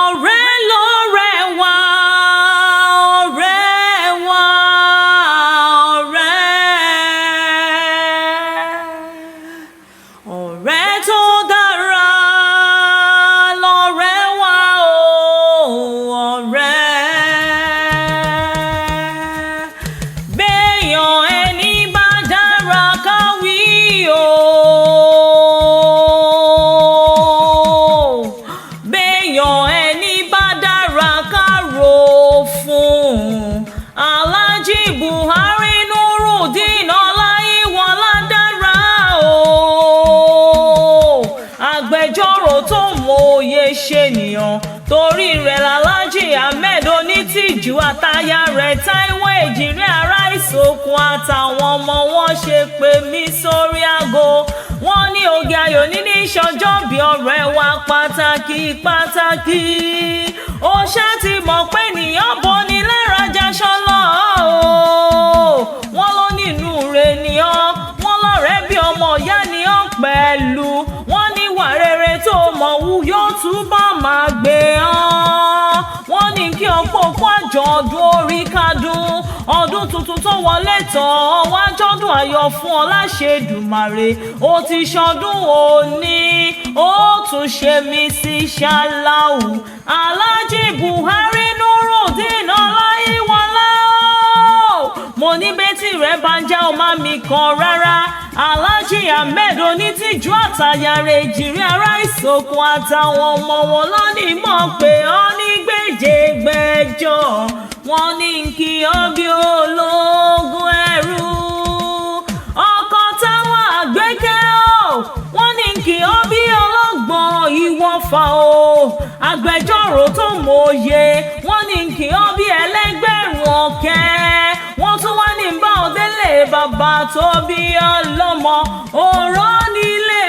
ọ̀rẹ́ lọ̀rẹ́ wa, ọ̀rẹ́ wa, ọ̀rẹ́ tó dára lọ̀rẹ́ wa o, ọ̀rẹ́. Béèyàn ẹni bá dára ká wí o, béèyàn ẹni bá dára ká rò fún. Alhaji Buhari Nurudeen Ọláyíwọlá dára o, agbẹjọ́rò tó mòye ṣènìyàn, torí rẹ̀ l'Alhaji Ahmed Onítìjú àtaya rẹ̀ Táíwò Èjìrè ará Ìsòkun àtàwọn ọmọ wọn ṣe pè mí sórí aago. Wọ́n ní Ògèayò níní ìṣọjọ́bí ọ̀rẹ́ wa pàtàkì pàtàkì. Ó ṣáà ti mọ̀ pé ènìyàn boni lára jaṣọ lọ o. Wọ́n ló nínú rẹ̀ ni ọ́, wọ́n lọ́rẹ́ bí ọmọ ìyá ni ọ́ pẹ̀lú. Wọ́n ní ìwà rere tó mọ̀ wù yóò túbọ̀ máa gbé ọ́. Wọ́n ní kí ọ̀pọ̀ òkú àjọ̀dún orí kádùn, ọdún tuntun tó wọlé tán wá jọ́dún ayọ̀ fún ọ láṣẹ Èdùmàrè. Ó ti ṣọdún òní, ó tún ṣe mí sí ṣáláù. Alhaji Buhari Nurudeen Ọláyíwọlá o, mo ní bẹ́tì rẹ̀ bá ń jẹ́ ọmọ mi kan rárá. Alhaji Ahmed Onítìjú àtaya rẹ̀ Èjìrè ará Ìsòkun àtàwọn ọmọ wọn lónìí mọ̀ pé ó ní gbèjègbèjọ. Wọ́n ní kí ọ bí ológun ẹrú, ọkọ táwọn àgbẹ̀kẹ́ o. Wọ́n ní kí ọ bí ọlọ́gbọ́n ìwọ̀fà o, agbẹjọ́rò tó mòye. Wọ́n ní kí ọ bí ẹlẹ́gbẹ̀rún ọ̀kẹ́. Wọ́n tún wá ní bá ọdẹ́lẹ̀ bàbá tó bí ọlọ́mọ òró nílé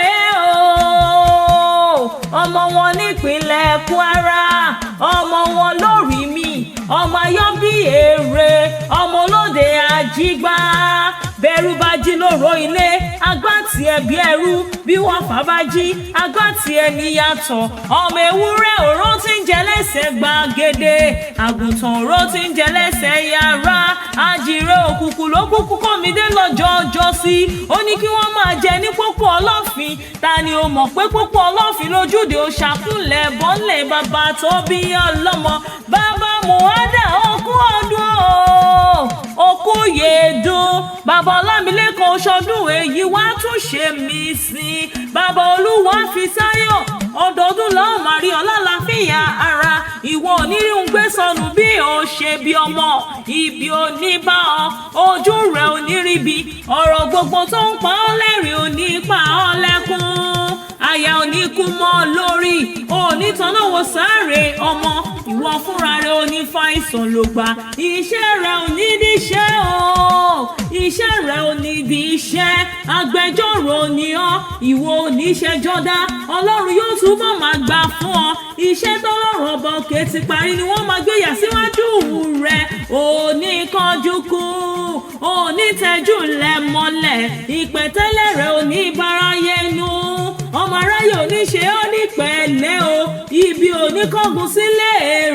o. Ọmọ wọn nípínlẹ̀ Kwara, ọmọ wọn lórí mi, ọmọ ayọ́ bí èrè, ọmọ olóde àjígbá. Bẹ́rù bá jí lóró ilé, agbá tiẹ̀ bí ẹrú, bí wọ́n fà bá jí, agbá tiẹ̀ níyàtọ̀. Ọmọ ewúrẹ́ òró tí ń jẹ lẹ́sẹ̀ gbàgede, àgùntàn òró tí ń jẹ lẹ́sẹ̀ yàrá. Àjìrè òkùnkùn ló kúkú kọ́mídé lọ́jọ́ ọjọ́ sí. Ó ní kí wọ́n máa jẹ ní pópó ọlọ́fin. Ta ni o mọ̀ pé pópó ọlọ́fin lójúde òṣàkúnlẹ̀ bọ́ńlẹ̀ bàbá tó bí ọlọ́mọ. Bàbá Muhada okú ọdún o, okú yèédún. Bàbá Ọlámilékan Oṣọdún èyí wá tún ṣe mí sí. Bàbá Olúwafísáyọ̀ ọdọọdún lọ́hùn máa rí ọlálàáfíà ara. Ìwọ onírìhun gbé sọnù bí o ṣe bí ọmọ, ibi òní bá ọ, ojú rẹ̀ ò ní ríbi. Ọ̀rọ̀ gbogbo tó ń pa ọ́ lẹ́rìn ò ní pa ọ́ lẹ́kún. Àyà ò ní kú mọ́ lórí, òní tanná wo sáré ọmọ. Ìwọ fúnra rẹ̀ ò ní fa ìsàn ló gbà. Iṣẹ́ rẹ̀ ò ní díṣẹ́ o, iṣẹ́ rẹ̀ ò ní di iṣẹ́. Agbẹjọ́rò ni ọ́, ìwọ ò ní ṣẹjọ́ dá. Ọlọ́run yóò túbọ̀ máa gbà fún ọ. Iṣẹ́ tọ́lọ́run ọba òkè ti parí ni wọ́n máa gbéyà síwájú rẹ̀. Òní kánjú kú, òní tẹ́jú lẹ̀ mọ́lẹ̀. Ìpẹ̀tẹ́lẹ̀ rẹ̀ ò ní báráyé nú. Ọmọ aráyé ò ní ṣe ọ́ ní pẹ̀lẹ́ o. Ibi ò ní kángun sílé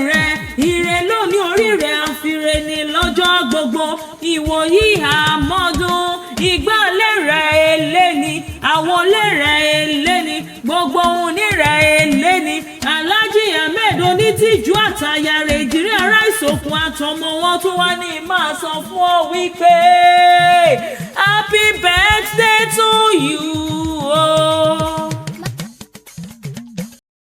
rẹ̀. Ire lóní orí rẹ̀ àfirè ní lọ́jọ́ gbogbo. Ìwòyí àmọ́dún, ìgbàlẹ̀ rẹ̀ eléni, àwọn olè rẹ̀ eléni, gbogbo ohun ní rẹ̀ eléni. Alhaji Ahmed Onítìjú àtaya rẹ̀ Èjìrè ará Ìsòkun àtọmọ wọn tún wá ní máa sọ fún ọ wípé happy birthday to you.